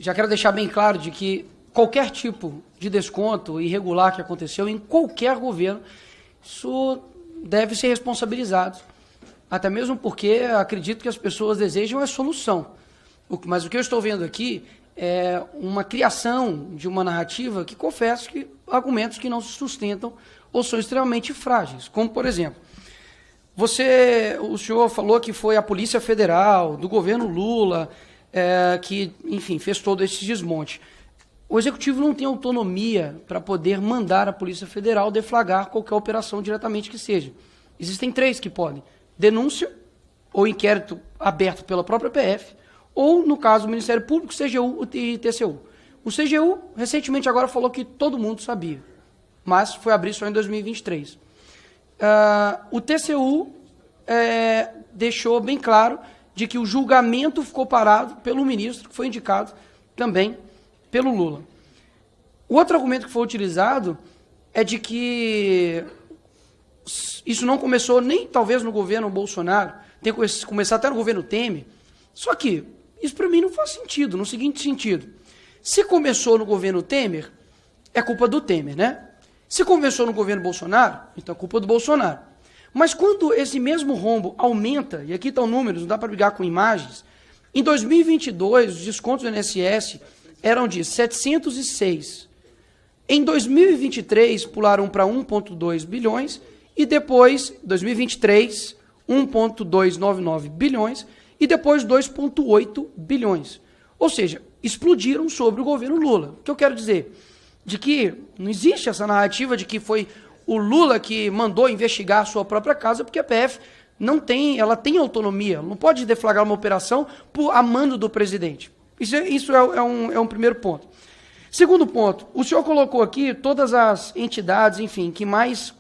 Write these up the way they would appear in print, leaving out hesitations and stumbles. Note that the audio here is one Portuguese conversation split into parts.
já quero deixar bem claro de que qualquer tipo de desconto irregular que aconteceu em qualquer governo, isso deve ser responsabilizado. Até mesmo porque acredito que as pessoas desejam a solução. Mas o que eu estou vendo aqui é uma criação de uma narrativa que confesso que argumentos que não se sustentam ou são extremamente frágeis. Como, por exemplo, o senhor falou que foi a Polícia Federal, do governo Lula, que, enfim, fez todo esse desmonte. O Executivo não tem autonomia para poder mandar a Polícia Federal deflagrar qualquer operação diretamente que seja. Existem 3 que podem: denúncia ou inquérito aberto pela própria PF, ou, no caso, o Ministério Público, CGU e TCU. O CGU, recentemente, agora falou que todo mundo sabia, mas foi abrir só em 2023. O TCU deixou bem claro de que o julgamento ficou parado pelo ministro, que foi indicado também pelo Lula. O outro argumento que foi utilizado é de que isso não começou nem talvez no governo Bolsonaro, tem que começar até no governo Temer. Só que isso para mim não faz sentido, no seguinte sentido: se começou no governo Temer, é culpa do Temer, né? Se começou no governo Bolsonaro, então é culpa do Bolsonaro. Mas quando esse mesmo rombo aumenta, e aqui estão números, não dá para brigar com imagens, em 2022 os descontos do INSS eram de 706. Em 2023 pularam para 1,2 bilhões e depois, 2023, 1,299 bilhões e depois 2,8 bilhões. Ou seja, explodiram sobre o governo Lula. O que eu quero dizer? De que não existe essa narrativa de que foi o Lula que mandou investigar a sua própria casa, porque a PF ela tem autonomia, não pode deflagrar uma operação a mando do presidente. Isso é um primeiro ponto. Segundo ponto, o senhor colocou aqui todas as entidades, enfim, que mais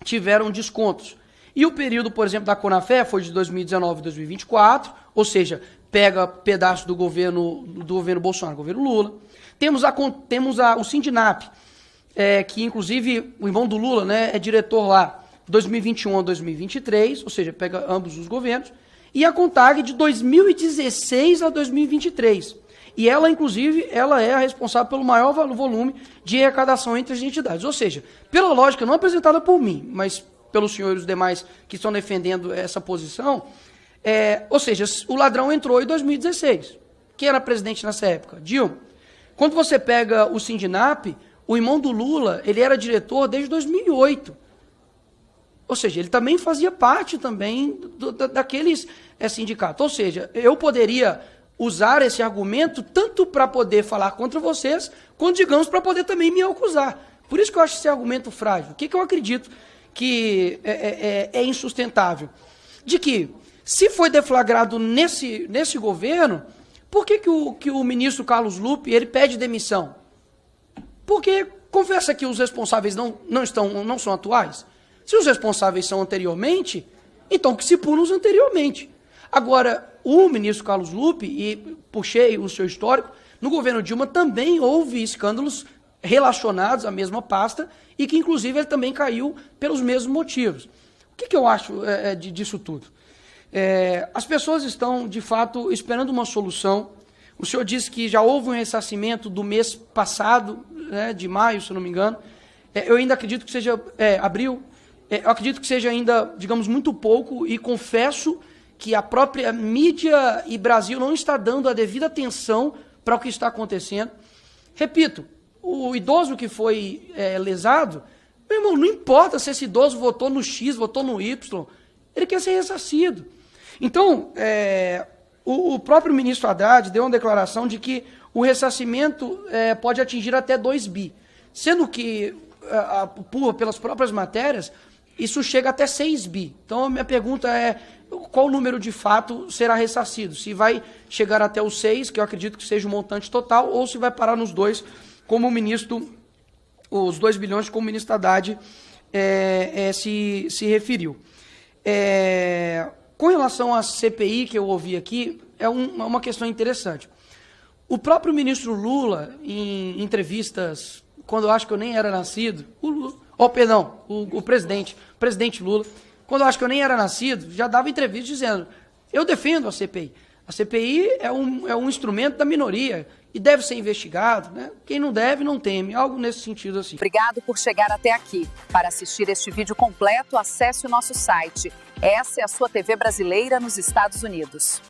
tiveram descontos. E o período, por exemplo, da Conafé foi de 2019 a 2024, ou seja, pega pedaço do governo Bolsonaro, governo Lula. Temos o Sindinap, que inclusive o irmão do Lula, né, é diretor lá, 2021 a 2023, ou seja, pega ambos os governos. E a CONTAG de 2016 a 2023. E ela, inclusive, ela é a responsável pelo maior volume de arrecadação entre as entidades. Ou seja, pela lógica não apresentada por mim, mas pelos senhores e os demais que estão defendendo essa posição, ou seja, o ladrão entrou em 2016. Quem era presidente nessa época? Dilma. Quando você pega o Sindinap, o irmão do Lula, ele era diretor desde 2008. Ou seja, ele também fazia parte também daqueles sindicatos. Ou seja, eu poderia usar esse argumento tanto para poder falar contra vocês, quanto, digamos, para poder também me acusar. Por isso que eu acho esse argumento frágil. O que eu acredito que é insustentável? De que, se foi deflagrado nesse governo, por que o ministro Carlos Lupe ele pede demissão? Porque confessa que os responsáveis não são atuais. Se os responsáveis são anteriormente, então que se pulam os anteriormente. Agora, o ministro Carlos Lupe, e puxei o seu histórico, no governo Dilma também houve escândalos relacionados à mesma pasta e que, inclusive, ele também caiu pelos mesmos motivos. O que eu acho disso tudo? As pessoas estão, de fato, esperando uma solução. O senhor disse que já houve um ressarcimento do mês passado, né, de maio, se não me engano. Eu ainda acredito que seja abril. Eu acredito que seja ainda, digamos, muito pouco, e confesso que a própria mídia e Brasil não está dando a devida atenção para o que está acontecendo. Repito, o idoso que foi lesado, meu irmão, não importa se esse idoso votou no X, votou no Y, ele quer ser ressarcido. Então, o próprio ministro Haddad deu uma declaração de que o ressarcimento pode atingir até 2 bi, sendo que, pelas próprias matérias, isso chega até 6 bi. Então, a minha pergunta é, qual número de fato será ressarcido? Se vai chegar até os 6, que eu acredito que seja o montante total, ou se vai parar nos 2, como o ministro, os 2 bilhões, como o ministro Haddad se referiu. Com relação à CPI que eu ouvi aqui, é uma questão interessante. O próprio ministro Lula, em entrevistas, quando eu acho que eu nem era nascido, o presidente Lula, quando eu acho que eu nem era nascido, já dava entrevista dizendo, eu defendo a CPI. A CPI é um instrumento da minoria, e deve ser investigado, né? Quem não deve, não teme. Algo nesse sentido assim. Obrigado por chegar até aqui. Para assistir este vídeo completo, acesse o nosso site. Essa é a sua TV brasileira nos Estados Unidos.